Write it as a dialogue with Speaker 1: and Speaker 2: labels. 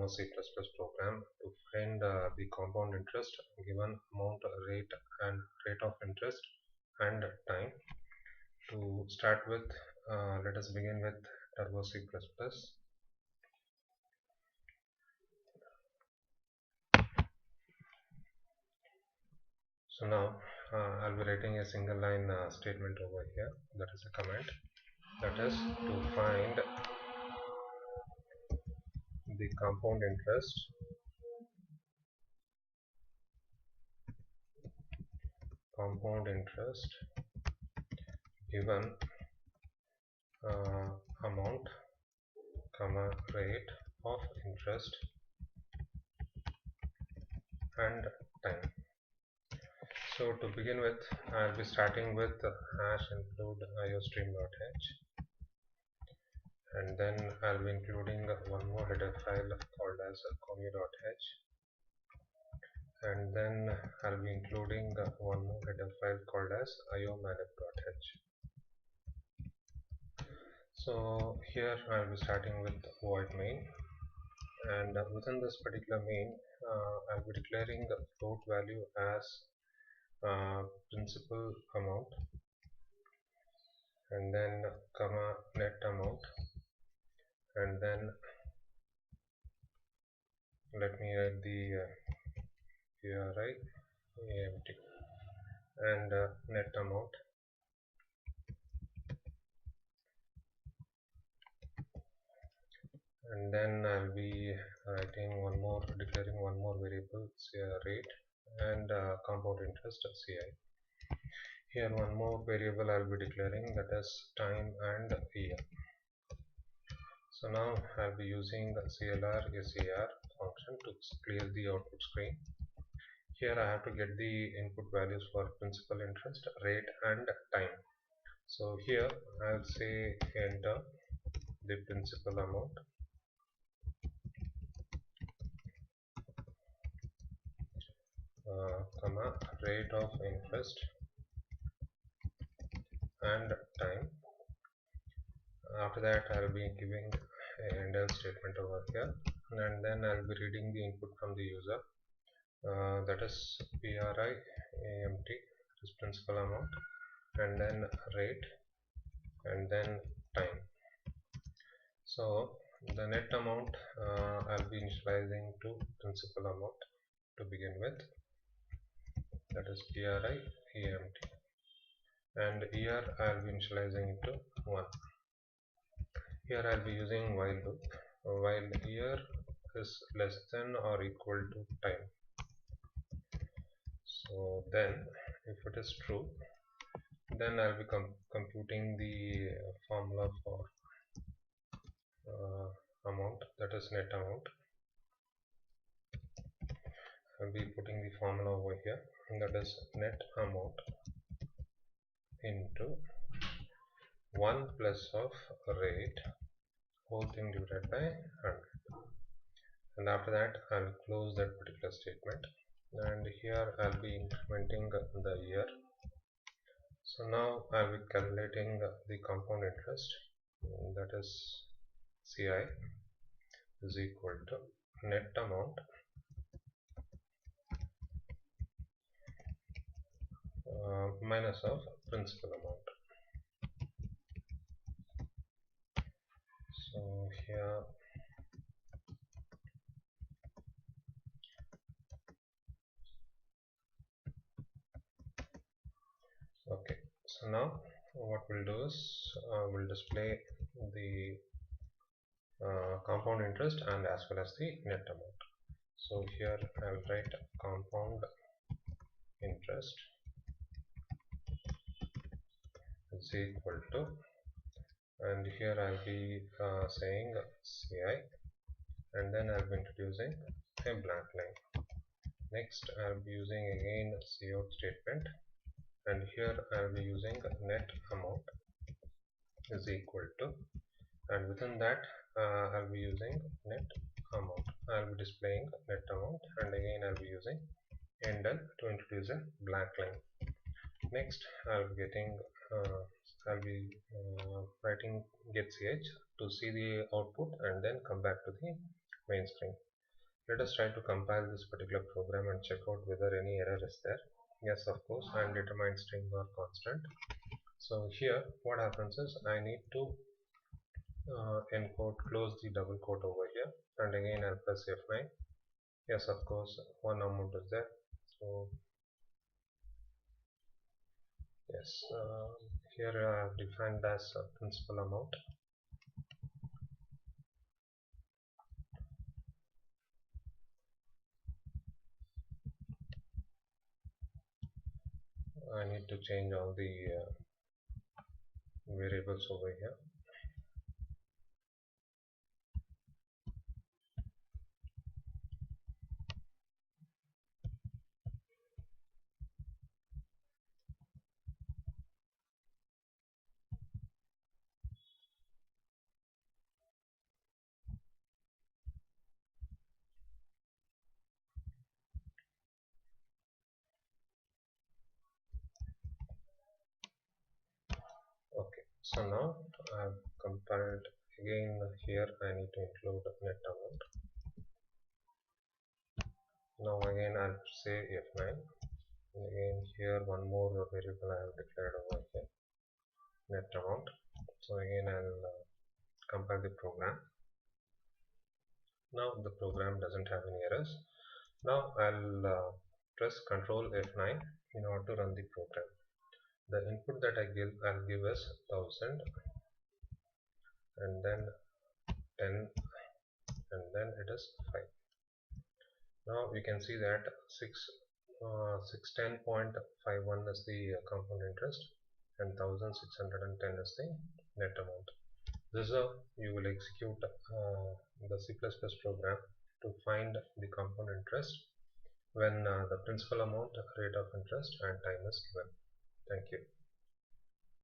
Speaker 1: demo C++ program to find the compound interest given amount, rate and rate of interest and time. To start with, let us begin with Turbo C++. So now I'll be writing a single line statement over here, that is a command, that is to find the compound interest given amount, rate of interest and time. So to begin with, I'll be starting with hash include iostream.h, and then I'll be including one more header file called as comu.h, and then I'll be including one more header file called as iomanip.h. So here I'll be starting with void main, and within this particular main I'll be declaring the float value as principal amount, and then comma net amount, and then let me write the PRI AMT and net amount, and then I'll be declaring one more variable rate and compound interest CI. Here one more variable I'll be declaring, that is time and year. So now I'll be using the CLR SAR function to clear the output screen. Here I have to get the input values for principal interest, rate and time. So here I'll say enter the principal amount, comma rate of interest and time. After that I'll be giving an else statement over here, and then I'll be reading the input from the user, that is PRI AMT, is principal amount, and then rate and then time. So the net amount I'll be initializing to principal amount to begin with, that is PRI AMT, and here I'll be initializing it to 1. Here I'll be using while loop while year is less than or equal to time. So then if it is true, then I'll be computing the formula for amount, that is net amount. I'll be putting the formula over here, that is net amount into 1 plus of rate whole thing divided by 100, and after that I'll close that particular statement, and here I'll be incrementing the year. So now I'll be calculating the compound interest, that is CI is equal to net amount minus of principal amount. So here okay, so now what we'll do is we'll display the compound interest and as well as the net amount. So here I will write compound interest is equal to, and here I'll be saying CI, and then I'll be introducing a blank line. Next I'll be using again cout statement, and here I'll be using net amount is equal to, and within that I'll be using net amount. I'll be displaying net amount, and again I'll be using endl to introduce a blank line. Next I'll be writing get ch to see the output and then come back to the main screen. Let us try to compile this particular program and check out whether any error is there. Yes, of course, and determine string or constant. So here what happens is I need to encode, close the double quote over here, and again I'll press F9. Yes, of course, one amount is there. So yes, here I have defined as a principal amount. I need to change all the variables over here. Okay, so now I have compiled. Again here I need to include net amount. Now again I'll say F9. Again here one more variable I have declared over here, net amount. So again I'll compile the program. Now the program doesn't have any errors. Now I'll press Ctrl F9 in order to run the program. The input that I'll give is 1000, and then 10, and then it is 5. Now you can see that 610.51 is the compound interest, and 1610 is the net amount. This is how you will execute the C++ program to find the compound interest when the principal amount, rate of interest, and time is given. Thank you.